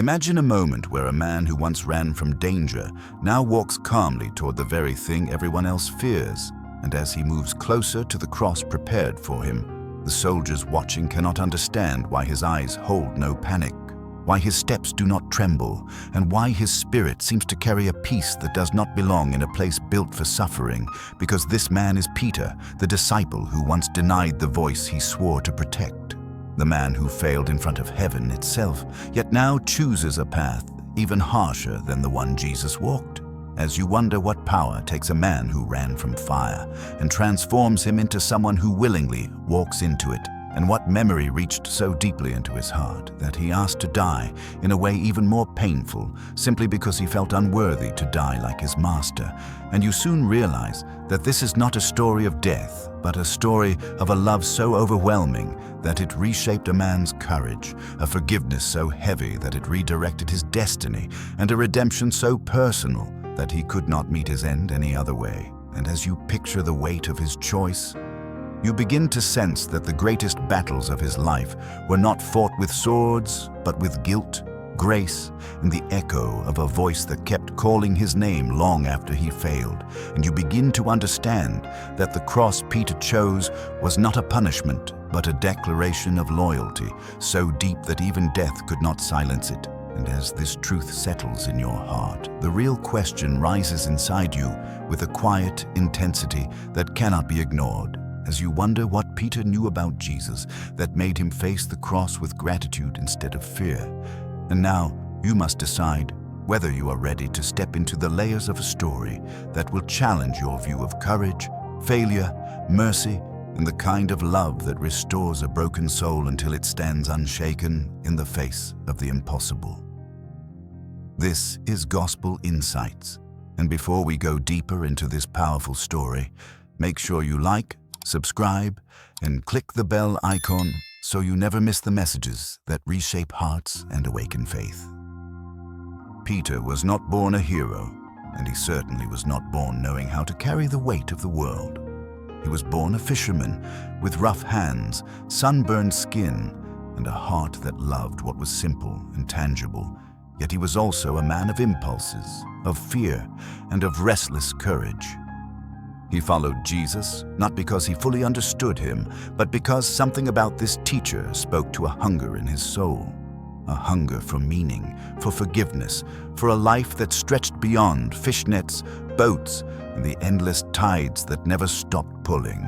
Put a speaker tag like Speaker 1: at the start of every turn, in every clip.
Speaker 1: Imagine a moment where a man who once ran from danger now walks calmly toward the very thing everyone else fears, and as he moves closer to the cross prepared for him, the soldiers watching cannot understand why his eyes hold no panic, why his steps do not tremble, and why his spirit seems to carry a peace that does not belong in a place built for suffering, because this man is Peter, the disciple who once denied the voice he swore to protect. The man who failed in front of heaven itself, yet now chooses a path even harsher than the one Jesus walked. As you wonder what power takes a man who ran from fire and transforms him into someone who willingly walks into it, and what memory reached so deeply into his heart that he asked to die in a way even more painful simply because he felt unworthy to die like his master. And you soon realize that this is not a story of death, but a story of a love so overwhelming that it reshaped a man's courage, a forgiveness so heavy that it redirected his destiny, and a redemption so personal that he could not meet his end any other way. And as you picture the weight of his choice, you begin to sense that the greatest battles of his life were not fought with swords, but with guilt, grace, and the echo of a voice that kept calling his name long after he failed. And you begin to understand that the cross Peter chose was not a punishment, but a declaration of loyalty, so deep that even death could not silence it. And as this truth settles in your heart, the real question rises inside you with a quiet intensity that cannot be ignored. As you wonder what Peter knew about Jesus that made him face the cross with gratitude instead of fear. And now you must decide whether you are ready to step into the layers of a story that will challenge your view of courage, failure, mercy, and the kind of love that restores a broken soul until it stands unshaken in the face of the impossible. This is Gospel Insights, and before we go deeper into this powerful story, make sure you like, subscribe, and click the bell icon so you never miss the messages that reshape hearts and awaken faith. Peter was not born a hero, and he certainly was not born knowing how to carry the weight of the world. He was born a fisherman with rough hands, sunburned skin, and a heart that loved what was simple and tangible. Yet he was also a man of impulses, of fear, and of restless courage. He followed Jesus, not because he fully understood him, but because something about this teacher spoke to a hunger in his soul. A hunger for meaning, for forgiveness, for a life that stretched beyond fishnets, boats, and the endless tides that never stopped pulling.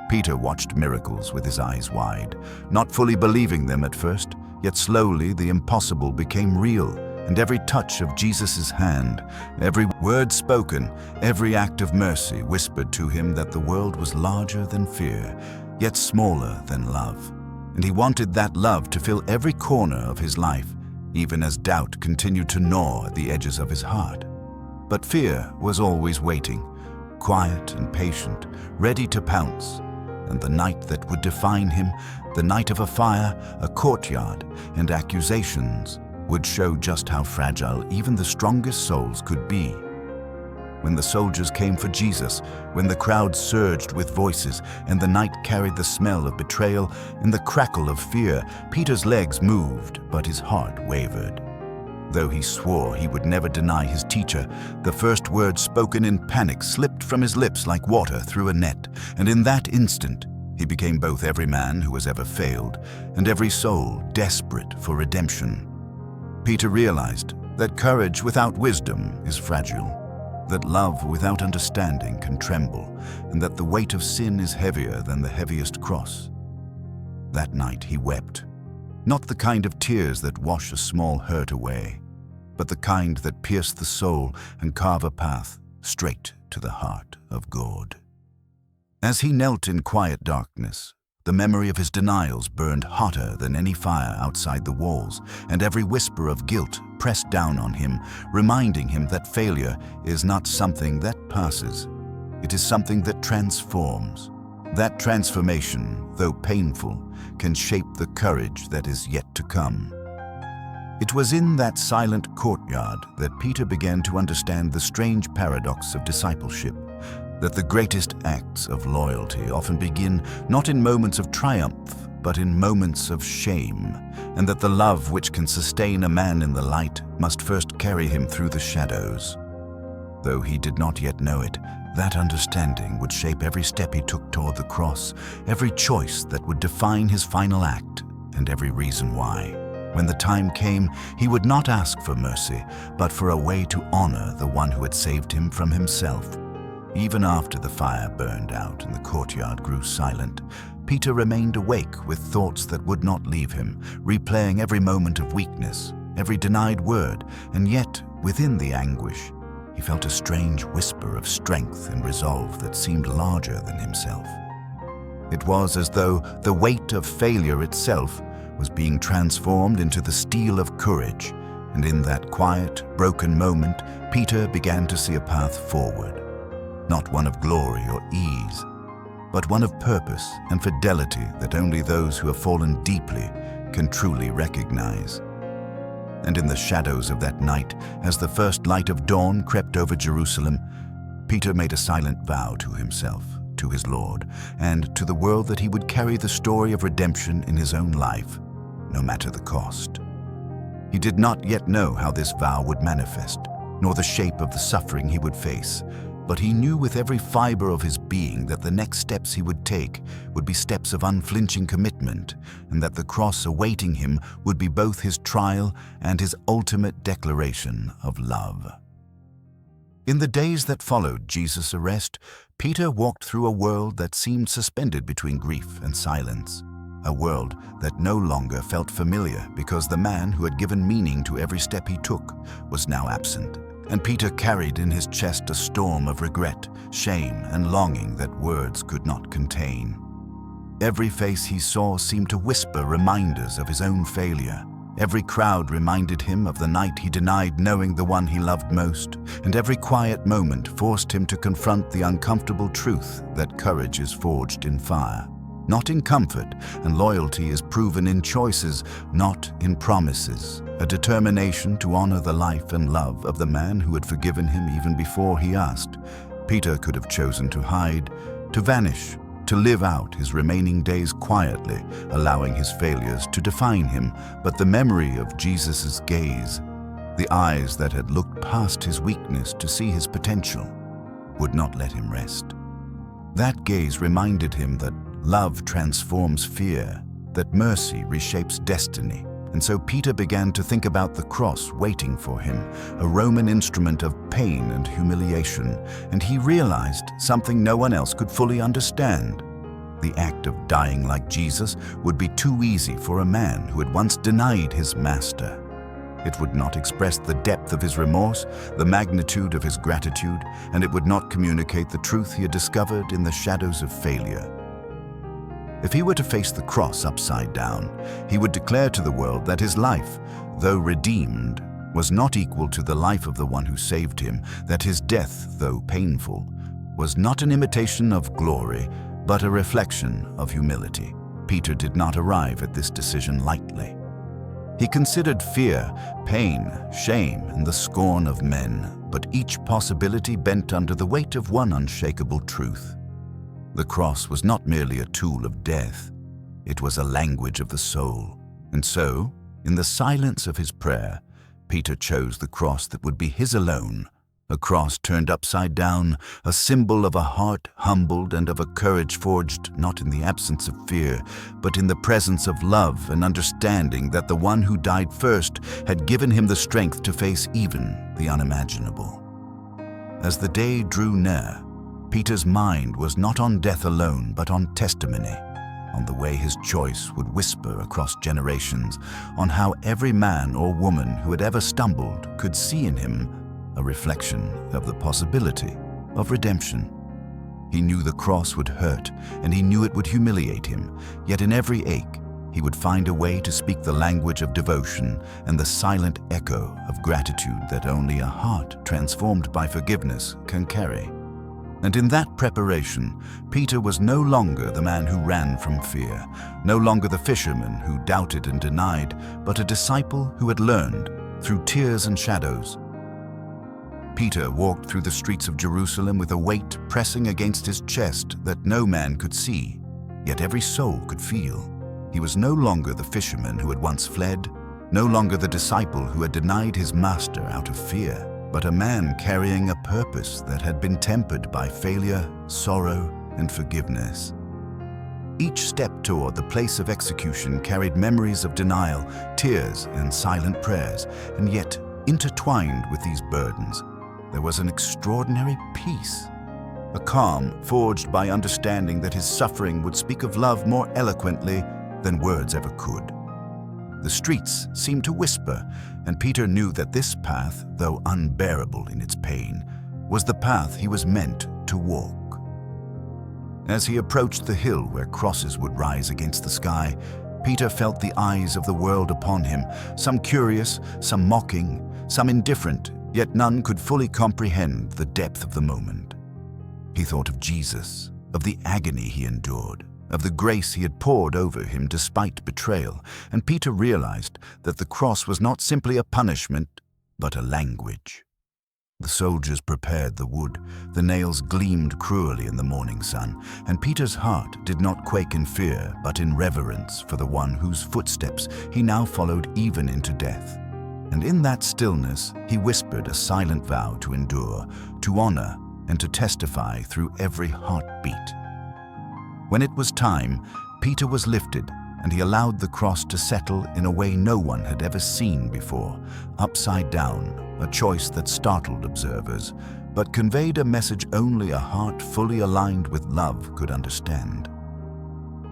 Speaker 1: Peter watched miracles with his eyes wide, not fully believing them at first, yet slowly the impossible became real. And every touch of Jesus' hand, every word spoken, every act of mercy whispered to him that the world was larger than fear, yet smaller than love. And he wanted that love to fill every corner of his life, even as doubt continued to gnaw at the edges of his heart. But fear was always waiting, quiet and patient, ready to pounce. And the night that would define him, the night of a fire, a courtyard, and accusations, would show just how fragile even the strongest souls could be. When the soldiers came for Jesus, when the crowd surged with voices, and the night carried the smell of betrayal and the crackle of fear, Peter's legs moved, but his heart wavered. Though he swore he would never deny his teacher, the first words spoken in panic slipped from his lips like water through a net, and in that instant, he became both every man who has ever failed and every soul desperate for redemption. Peter realized that courage without wisdom is fragile, that love without understanding can tremble, and that the weight of sin is heavier than the heaviest cross. That night he wept, not the kind of tears that wash a small hurt away, but the kind that pierce the soul and carve a path straight to the heart of God. As he knelt in quiet darkness, the memory of his denials burned hotter than any fire outside the walls, and every whisper of guilt pressed down on him, reminding him that failure is not something that passes. It is something that transforms. That transformation, though painful, can shape the courage that is yet to come. It was in that silent courtyard that Peter began to understand the strange paradox of discipleship, that the greatest acts of loyalty often begin not in moments of triumph, but in moments of shame, and that the love which can sustain a man in the light must first carry him through the shadows. Though he did not yet know it, that understanding would shape every step he took toward the cross, every choice that would define his final act, and every reason why. When the time came, he would not ask for mercy, but for a way to honor the one who had saved him from himself. Even after the fire burned out and the courtyard grew silent, Peter remained awake with thoughts that would not leave him, replaying every moment of weakness, every denied word, and yet, within the anguish, he felt a strange whisper of strength and resolve that seemed larger than himself. It was as though the weight of failure itself was being transformed into the steel of courage, and in that quiet, broken moment, Peter began to see a path forward. Not one of glory or ease, but one of purpose and fidelity that only those who have fallen deeply can truly recognize. And in the shadows of that night, as the first light of dawn crept over Jerusalem, Peter made a silent vow to himself, to his Lord, and to the world that he would carry the story of redemption in his own life, no matter the cost. He did not yet know how this vow would manifest, nor the shape of the suffering he would face, but he knew with every fiber of his being that the next steps he would take would be steps of unflinching commitment, and that the cross awaiting him would be both his trial and his ultimate declaration of love. In the days that followed Jesus' arrest, Peter walked through a world that seemed suspended between grief and silence, a world that no longer felt familiar because the man who had given meaning to every step he took was now absent. And Peter carried in his chest a storm of regret, shame, and longing that words could not contain. Every face he saw seemed to whisper reminders of his own failure. Every crowd reminded him of the night he denied knowing the one he loved most, and every quiet moment forced him to confront the uncomfortable truth that courage is forged in fire, not in comfort, and loyalty is proven in choices, not in promises. A determination to honor the life and love of the man who had forgiven him even before he asked. Peter could have chosen to hide, to vanish, to live out his remaining days quietly, allowing his failures to define him, but the memory of Jesus' gaze, the eyes that had looked past his weakness to see his potential, would not let him rest. That gaze reminded him that love transforms fear, that mercy reshapes destiny. And so Peter began to think about the cross waiting for him, a Roman instrument of pain and humiliation, and he realized something no one else could fully understand. The act of dying like Jesus would be too easy for a man who had once denied his master. It would not express the depth of his remorse, the magnitude of his gratitude, and it would not communicate the truth he had discovered in the shadows of failure. If he were to face the cross upside down, he would declare to the world that his life, though redeemed, was not equal to the life of the one who saved him, that his death, though painful, was not an imitation of glory, but a reflection of humility. Peter did not arrive at this decision lightly. He considered fear, pain, shame, and the scorn of men, but each possibility bent under the weight of one unshakable truth. The cross was not merely a tool of death, it was a language of the soul. And so, in the silence of his prayer, Peter chose the cross that would be his alone, a cross turned upside down, a symbol of a heart humbled and of a courage forged not in the absence of fear, but in the presence of love and understanding that the one who died first had given him the strength to face even the unimaginable. As the day drew near, Peter's mind was not on death alone, but on testimony, on the way his choice would whisper across generations, on how every man or woman who had ever stumbled could see in him a reflection of the possibility of redemption. He knew the cross would hurt, and he knew it would humiliate him, yet in every ache, he would find a way to speak the language of devotion and the silent echo of gratitude that only a heart transformed by forgiveness can carry. And in that preparation, Peter was no longer the man who ran from fear, no longer the fisherman who doubted and denied, but a disciple who had learned through tears and shadows. Peter walked through the streets of Jerusalem with a weight pressing against his chest that no man could see, yet every soul could feel. He was no longer the fisherman who had once fled, no longer the disciple who had denied his master out of fear, but a man carrying a purpose that had been tempered by failure, sorrow, and forgiveness. Each step toward the place of execution carried memories of denial, tears, and silent prayers, and yet, intertwined with these burdens, there was an extraordinary peace, a calm forged by understanding that his suffering would speak of love more eloquently than words ever could. The streets seemed to whisper, and Peter knew that this path, though unbearable in its pain, was the path he was meant to walk. As he approached the hill where crosses would rise against the sky, Peter felt the eyes of the world upon him, some curious, some mocking, some indifferent, yet none could fully comprehend the depth of the moment. He thought of Jesus, of the agony he endured, of the grace he had poured over him despite betrayal, and Peter realized that the cross was not simply a punishment, but a language. The soldiers prepared the wood, the nails gleamed cruelly in the morning sun, and Peter's heart did not quake in fear, but in reverence for the one whose footsteps he now followed even into death. And in that stillness, he whispered a silent vow to endure, to honor, and to testify through every heartbeat. When it was time, Peter was lifted, and he allowed the cross to settle in a way no one had ever seen before, upside down, a choice that startled observers, but conveyed a message only a heart fully aligned with love could understand.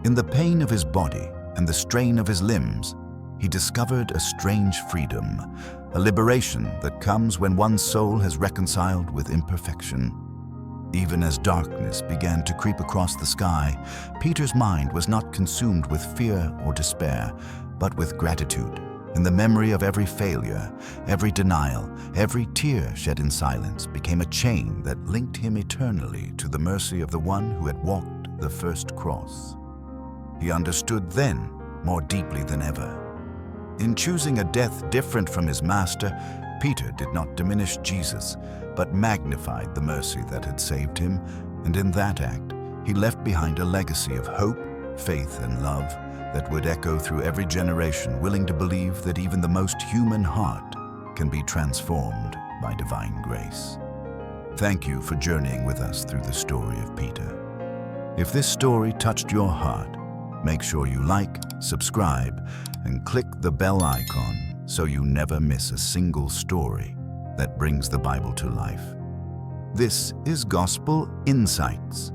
Speaker 1: In the pain of his body and the strain of his limbs, he discovered a strange freedom, a liberation that comes when one's soul has reconciled with imperfection. Even as darkness began to creep across the sky, Peter's mind was not consumed with fear or despair, but with gratitude, in the memory of every failure, every denial, every tear shed in silence became a chain that linked him eternally to the mercy of the one who had walked the first cross. He understood then, more deeply than ever. In choosing a death different from his master, Peter did not diminish Jesus, but magnified the mercy that had saved him, and in that act, he left behind a legacy of hope, faith, and love that would echo through every generation, willing to believe that even the most human heart can be transformed by divine grace. Thank you for journeying with us through the story of Peter. If this story touched your heart, make sure you like, subscribe, and click the bell icon so you never miss a single story that brings the Bible to life. This is Gospel Insights.